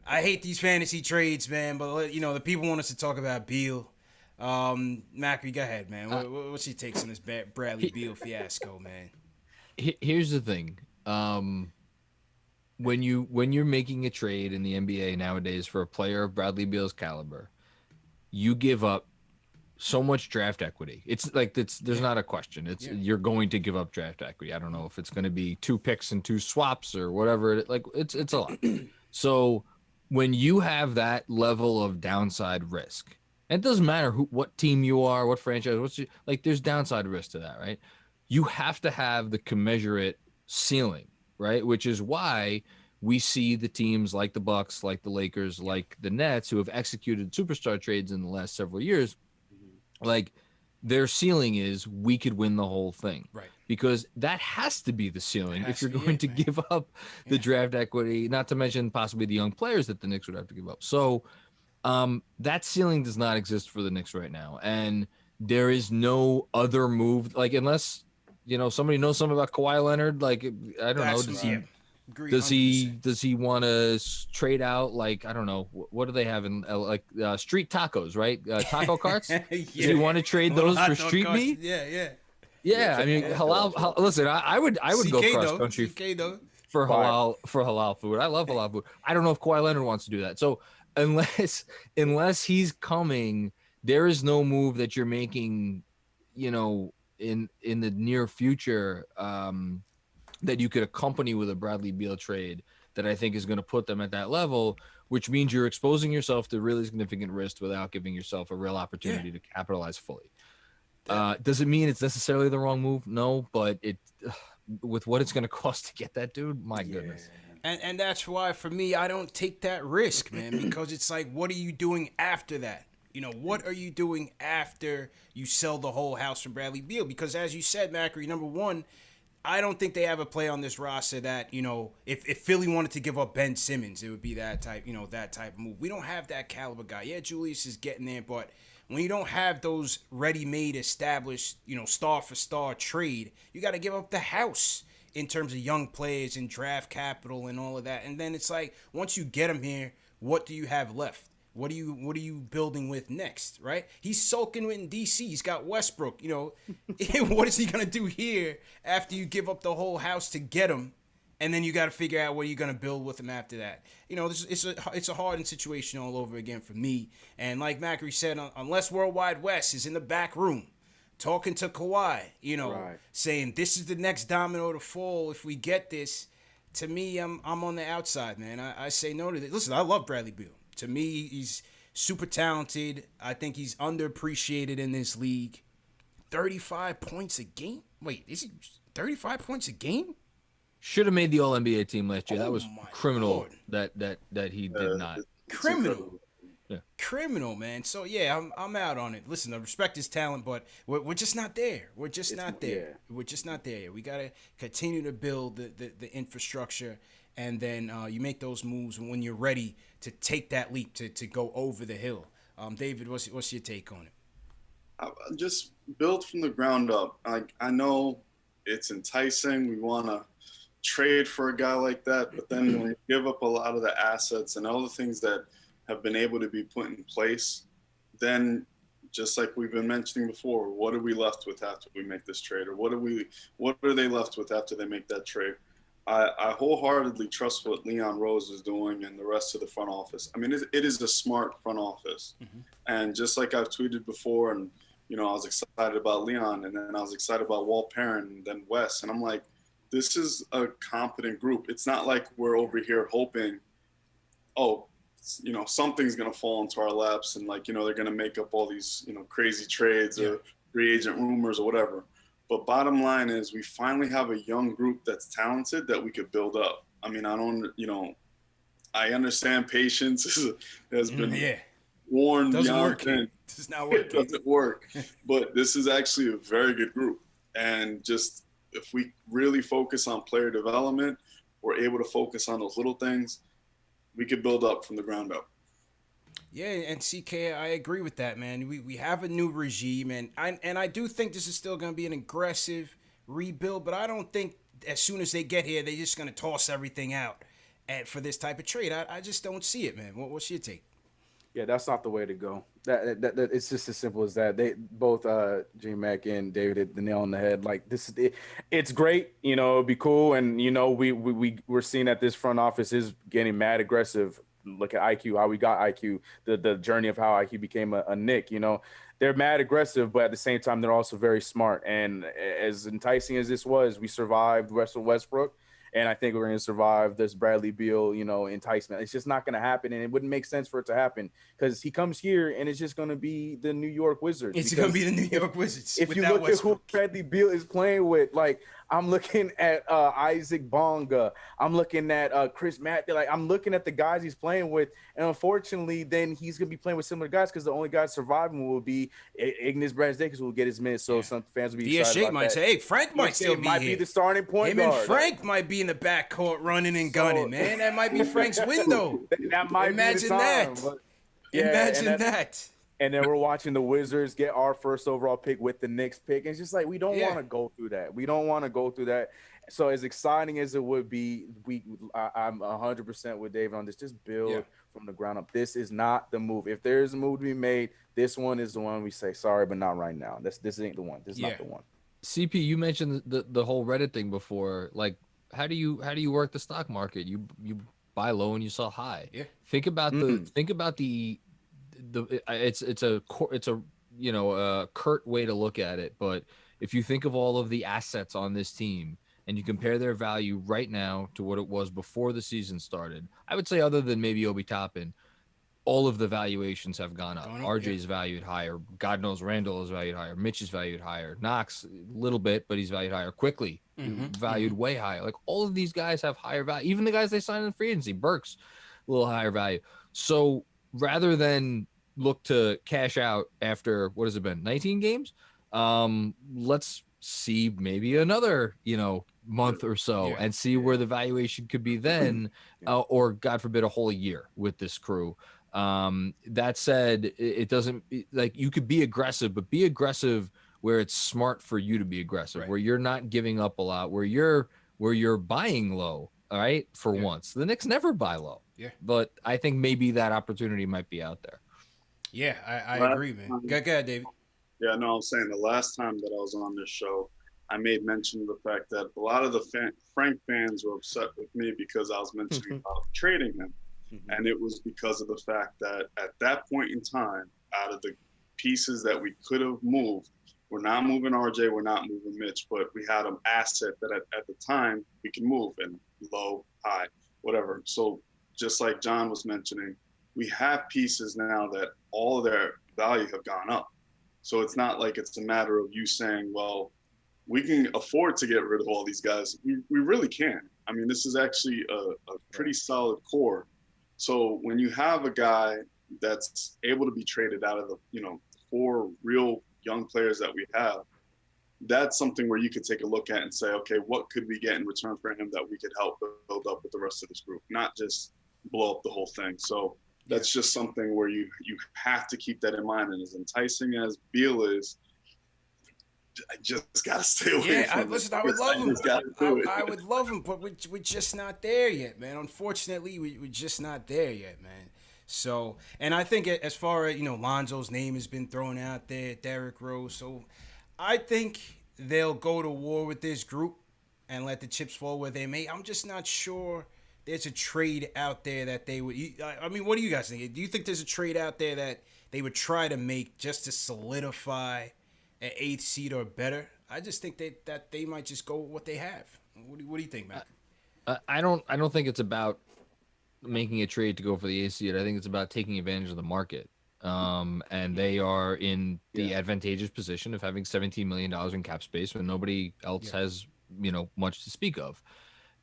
I hate these fantasy trades, man. But the people want us to talk about Beal. Macri, go ahead, man. Uh, What's your takes on this Bradley he, Beal fiasco, man? Here's the thing. When you're making a trade in the NBA nowadays for a player of Bradley Beal's caliber, you give up so much draft equity. It's like there's Yeah, not a question. It's yeah. you're going to give up draft equity. I don't know if it's going to be two picks and two swaps or whatever. Like it's a lot. So when you have that level of downside risk, and it doesn't matter what team you are, what franchise, like there's downside risk to that, right? You have to have the commensurate ceiling, right? Which is why we see the teams like the Bucks, like the Lakers, Yeah. like the Nets who have executed superstar trades in the last several years, Hmm. like their ceiling is we could win the whole thing, Right. because that has to be the That ceiling if has to you're be going it, to man. give up the Yeah. draft equity, not to mention possibly the young players that the Knicks would have to give up. So that ceiling does not exist for the Knicks right now, and there is no other move, like unless somebody knows something about Kawhi Leonard. Like I don't know, That's does yeah. he Agree, does 100%. he does he want to trade out, like I don't know, what do they have in like street tacos, right? Taco carts. Does he Yeah. want to trade Little those for hot dog street carts. meat? Yeah, yeah. Yeah, Yeah, I check mean that out, bro. listen, I would go CK cross though. country CK though. Fire. for halal food. I love halal food. I don't know if Kawhi Leonard wants to do that. So unless unless he's coming, there is no move that you're making, in the near future, that you could accompany with a Bradley Beal trade that I think is going to put them at that level, which means you're exposing yourself to really significant risk without giving yourself a real Yeah. opportunity to capitalize fully. That, Does it mean it's necessarily the wrong move? No, but with what it's going to cost to get that dude, my Yeah. goodness. and that's why for me I don't take that risk, man, because it's like, what are you doing after that? What are you doing after you sell the whole house for Bradley Beal? Because as you said, Macri, number one, I don't think they have a play on this roster that, if Philly wanted to give up Ben Simmons, it would be that type of move. We don't have that caliber guy. Yeah, Julius is getting there, but when you don't have those ready-made, established, star for star trade, you got to give up the house in terms of young players and draft capital and all of that. And then it's like, once you get them here, what do you have left? What are you building with next, right? He's sulking in DC. He's got Westbrook. What is he gonna do here after you give up the whole house to get him, and then you got to figure out what you're gonna build with him after that. It's a hard situation all over again for me. And like Macri said, unless Worldwide West is in the back room talking to Kawhi, Right. saying this is the next domino to fall if we get this. To me, I'm on the outside, man. I say no to this. Listen, I love Bradley Beal. To me, he's super talented. I think he's underappreciated in this league. 35 points a game? Wait, is he 35 points a game? Should have made the All NBA team last year. That Oh was my criminal lord. that he did not. It's Criminal. incredible. Yeah. Criminal, man. So yeah, I'm out on it. Listen, I respect his talent, but we're just not there. We're just It's not yeah. there. We're just not there. We gotta continue to build the infrastructure, and then you make those moves when you're ready to take that leap to go over the hill. David, what's your take on it? Just build from the ground up. I know it's enticing. We want to trade for a guy like that, but then when you give up a lot of the assets and all the things that have been able to be put in place, then just like we've been mentioning before, what are we left with after we make this trade, or what are they left with after they make that trade? I wholeheartedly trust what Leon Rose is doing and the rest of the front office. I mean, it is a smart front office, and just like I've tweeted before, and I was excited about Leon, and then I was excited about Walt Perrin, and then Wes, and I'm like, this is a competent group. It's not like we're over here hoping, oh, something's going to fall into our laps, and they're going to make up all these, crazy trades Yeah. or free agent rumors or whatever. But bottom line is we finally have a young group that's talented that we could build up. I mean, I understand patience has been Yeah, worn doesn't beyond work. things. It's not It working. doesn't work. But this is actually a very good group. And just if we really focus on player development, we're able to focus on those little things, we could build up from the ground up. Yeah, and CK, I agree with that, man. We have a new regime, and I do think this is still going to be an aggressive rebuild, but I don't think as soon as they get here, they're just going to toss everything out and for this type of trade. I just don't see it, man. What's your take? Yeah, that's not the way to go. That it's just as simple as that. They both J Mac and David hit the nail on the head. Like this is it's great, you know, it'd be cool. And you know, we're seeing that this front office is getting mad aggressive. Look at IQ, how we got IQ, the journey of how IQ became a Knick, you know. They're mad aggressive, but at the same time, they're also very smart. And as enticing as this was, we survived Russell Westbrook. And I think we're going to survive this Bradley Beal, you know, enticement. It's just not going to happen, and it wouldn't make sense for it to happen because he comes here and it's just going to be the New York Wizards. It's going to be the New York Wizards. If you look Westbrook. At who Bradley Beal is playing with, like I'm looking at Isaac Bonga, I'm looking at Chris Matt. Like I'm looking at the guys he's playing with, and unfortunately, then he's going to be playing with similar guys because the only guys surviving will be Ignas Brazdeikis, who will get his minutes. So some fans will be excited about might that. say, "Hey, Frank might still be might here. Be the starting point guard. And Frank might be in the backcourt running and gunning, man. That might be Frank's window. That might Imagine be the time, that. But, Imagine that. And then we're watching the Wizards get our first overall pick with the Knicks pick. And it's just like we don't want to go through that. We don't want to go through that. So as exciting as it would be, I'm 100% with David on this. Just build from the ground up. This is not the move. If there's a move to be made, this one is the one we say sorry, but not right now. This ain't the one. This is not the one. CP, you mentioned the whole Reddit thing before. Like, how do you work the stock market? You buy low and you sell high. Yeah. Think about the it's a you know a curt way to look at it, but if you think of all of the assets on this team and you compare their value right now to what it was before the season started, I would say other than maybe Obi Toppin, all of the valuations have gone up. RJ's valued higher. God knows Randall is valued higher. Mitch is valued higher. Knox, a little bit, but he's valued higher. Quickly, valued way higher. Like all of these guys have higher value. Even the guys they signed in free agency, Burks, a little higher value. So rather than look to cash out after, what has it been, 19 games? Let's see maybe another, month or so and see where the valuation could be then, or God forbid, a whole year with this crew. That said, it doesn't, like, you could be aggressive, but be aggressive where it's smart for you to be aggressive, where you're not giving up a lot, where you're buying low. All right. For once, the Knicks never buy low. Yeah. But I think maybe that opportunity might be out there. Yeah, I agree, man. Go ahead, David. Yeah, no, I'm saying the last time that I was on this show, I made mention of the fact that a lot of the Frank fans were upset with me because I was mentioning about trading him. And it was because of the fact that at that point in time, out of the pieces that we could have moved, we're not moving RJ, we're not moving Mitch, but we had an asset that at the time we can move in low, high, whatever. So just like John was mentioning, we have pieces now that all of their value have gone up. So it's not like it's a matter of you saying, well, we can afford to get rid of all these guys. We really can. I mean, this is actually a pretty solid core. So when you have a guy that's able to be traded out of the, 4 real young players that we have, that's something where you could take a look at and say, okay, what could we get in return for him that we could help build up with the rest of this group, not just blow up the whole thing. So that's just something where you have to keep that in mind. And as enticing as Beal is, I just gotta stay away from him. Listen, I would love him. I would love him, but we're just not there yet, man. Unfortunately, we're just not there yet, man. So, and I think as far as, Lonzo's name has been thrown out there, Derrick Rose. So I think they'll go to war with this group and let the chips fall where they may. I'm just not sure there's a trade out there that they would. I mean, what do you guys think? Do you think there's a trade out there that they would try to make just to solidify an 8th seed or better? I just think that they might just go with what they have. What do you think, Matt? I don't think it's about making a trade to go for the 8th seed. I think it's about taking advantage of the market. And they are in the advantageous position of having $17 million in cap space when nobody else has, much to speak of.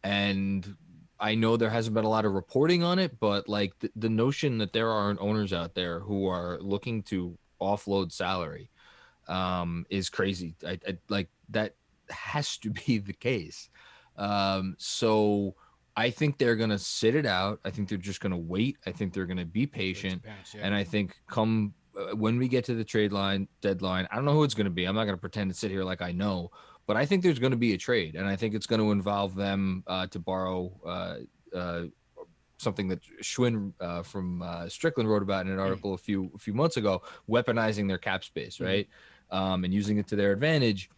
And I know there hasn't been a lot of reporting on it, but like the notion that there aren't owners out there who are looking to offload salary is crazy. I like that has to be the case. So I think they're going to sit it out. I think they're just going to wait. I think they're going to be patient. And I think come when we get to the trade deadline, I don't know who it's going to be. I'm not going to pretend to sit here like I know, but I think there's going to be a trade. And I think it's going to involve them to borrow something that Schwinn from Strickland wrote about in an article a few months ago, weaponizing their cap space, right? And using it to their advantage,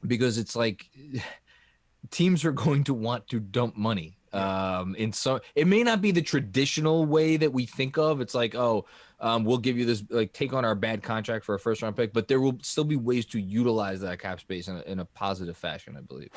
because it's like teams are going to want to dump money. In some, it may not be the traditional way that we think of. It's like, we'll give you this, like, take on our bad contract for a first round pick, but there will still be ways to utilize that cap space in a positive fashion, I believe.